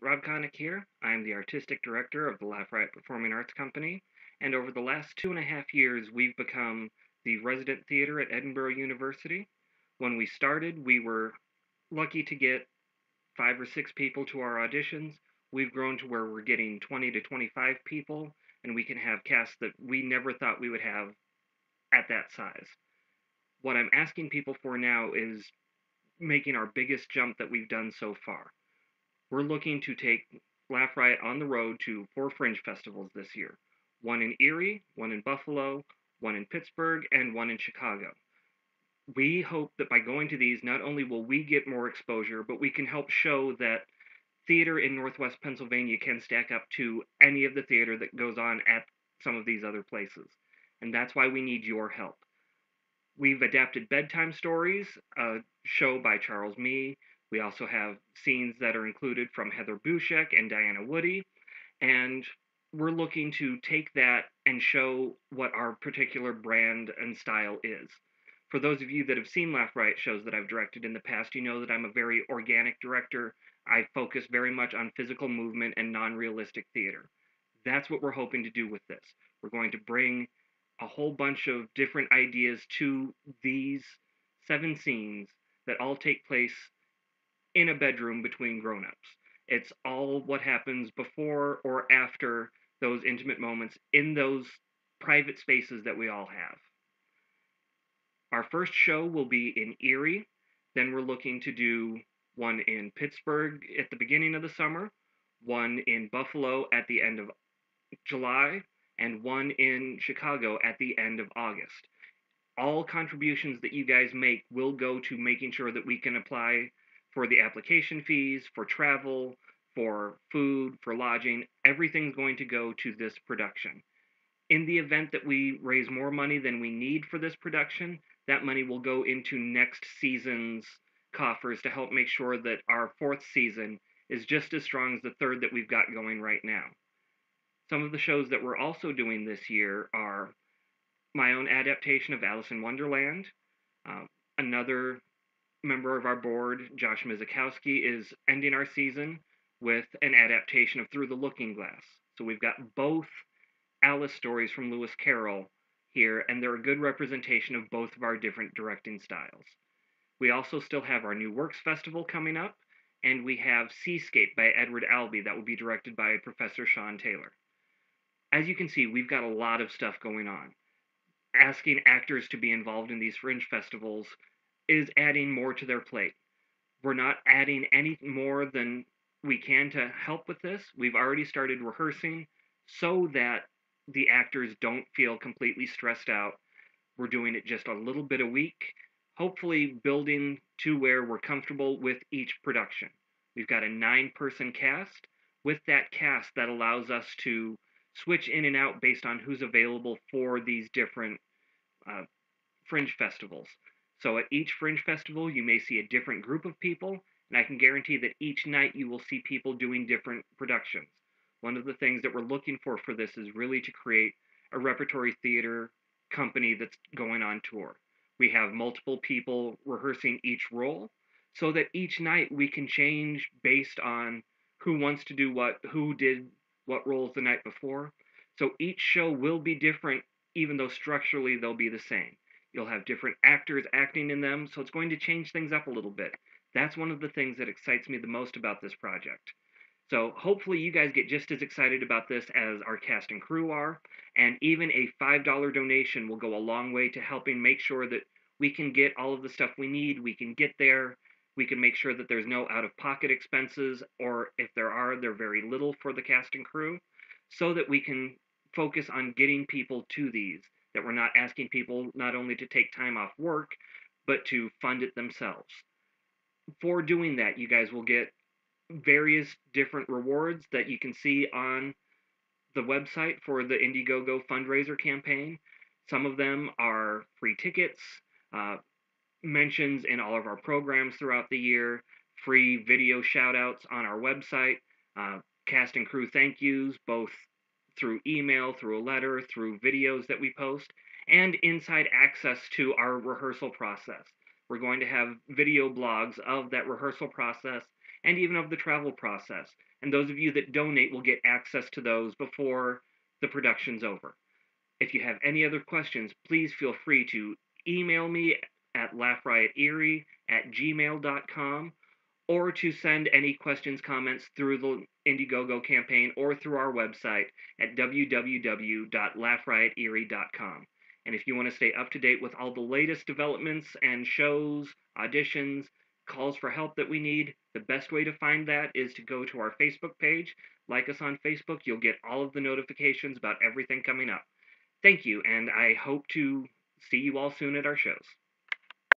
Rob Connick here. I am the artistic director of the Laugh Riot Performing Arts Company, and over the last 2.5 years, we've become the resident theater at Edinburgh University. When we started, we were lucky to get 5 or 6 people to our auditions. We've grown to where we're getting 20 to 25 people, and we can have casts that we never thought we would have at that size. What I'm asking people for now is making our biggest jump that we've done so far. We're looking to take Laugh Riot on the road to 4 Fringe Festivals this year. One in Erie, one in Buffalo, one in Pittsburgh, and one in Chicago. We hope that by going to these, not only will we get more exposure, but we can help show that theater in Northwest Pennsylvania can stack up to any of the theater that goes on at some of these other places. And that's why we need your help. We've adapted Bedtime Stories, a show by Charles Mee. We also have scenes that are included from Heather Bushek and Diana Woody, and we're looking to take that and show what our particular brand and style is. For those of you that have seen Laugh Riot shows that I've directed in the past, you know that I'm a very organic director. I focus very much on physical movement and non-realistic theater. That's what we're hoping to do with this. We're going to bring a whole bunch of different ideas to these 7 scenes that all take place in a bedroom between grown-ups. It's all what happens before or after those intimate moments in those private spaces that we all have. Our first show will be in Erie. Then we're looking to do one in Pittsburgh at the beginning of the summer, one in Buffalo at the end of July, and one in Chicago at the end of August. All contributions that you guys make will go to making sure that we can apply for the application fees, for travel, for food, for lodging. Everything's going to go to this production. In the event that we raise more money than we need for this production, that money will go into next season's coffers to help make sure that our 4th season is just as strong as the 3rd that we've got going right now. Some of the shows that we're also doing this year are my own adaptation of Alice in Wonderland. Another member of our board, Josh Mizakowski, is ending our season with an adaptation of Through the Looking Glass. So we've got both Alice stories from Lewis Carroll here, and they're a good representation of both of our different directing styles. We also still have our New Works Festival coming up, and we have Seascape by Edward Albee that will be directed by Professor Sean Taylor. As you can see, we've got a lot of stuff going on. Asking actors to be involved in these fringe festivals is adding more to their plate. We're not adding any more than we can to help with this. We've already started rehearsing so that the actors don't feel completely stressed out. We're doing it just a little bit a week, hopefully building to where we're comfortable with each production. We've got a 9-person cast. With that cast, that allows us to switch in and out based on who's available for these different fringe festivals. So at each fringe festival, you may see a different group of people, and I can guarantee that each night you will see people doing different productions. One of the things that we're looking for this is really to create a repertory theater company that's going on tour. We have multiple people rehearsing each role so that each night we can change based on who wants to do what, who did what roles the night before. So each show will be different, even though structurally they'll be the same. You'll have different actors acting in them, so it's going to change things up a little bit. That's one of the things that excites me the most about this project. So hopefully you guys get just as excited about this as our cast and crew are, and even a $5 donation will go a long way to helping make sure that we can get all of the stuff we need, we can get there, we can make sure that there's no out-of-pocket expenses, or if there are, they're very little for the cast and crew, so that we can focus on getting people to these, that we're not asking people not only to take time off work, but to fund it themselves. For doing that, you guys will get various different rewards that you can see on the website for the Indiegogo fundraiser campaign. Some of them are free tickets, mentions in all of our programs throughout the year, free video shout-outs on our website, cast and crew thank yous, both through email, through a letter, through videos that we post, and inside access to our rehearsal process. We're going to have video blogs of that rehearsal process and even of the travel process. and those of you that donate will get access to those before the production's over. If you have any other questions, please feel free to email me at laughrioterie@gmail.com, or to send any questions, comments through the Indiegogo campaign or through our website at www.laughrioterie.com. And if you want to stay up to date with all the latest developments and shows, auditions, calls for help that we need, the best way to find that is to go to our Facebook page, like us on Facebook. You'll get all of the notifications about everything coming up. Thank you, and I hope to see you all soon at our shows.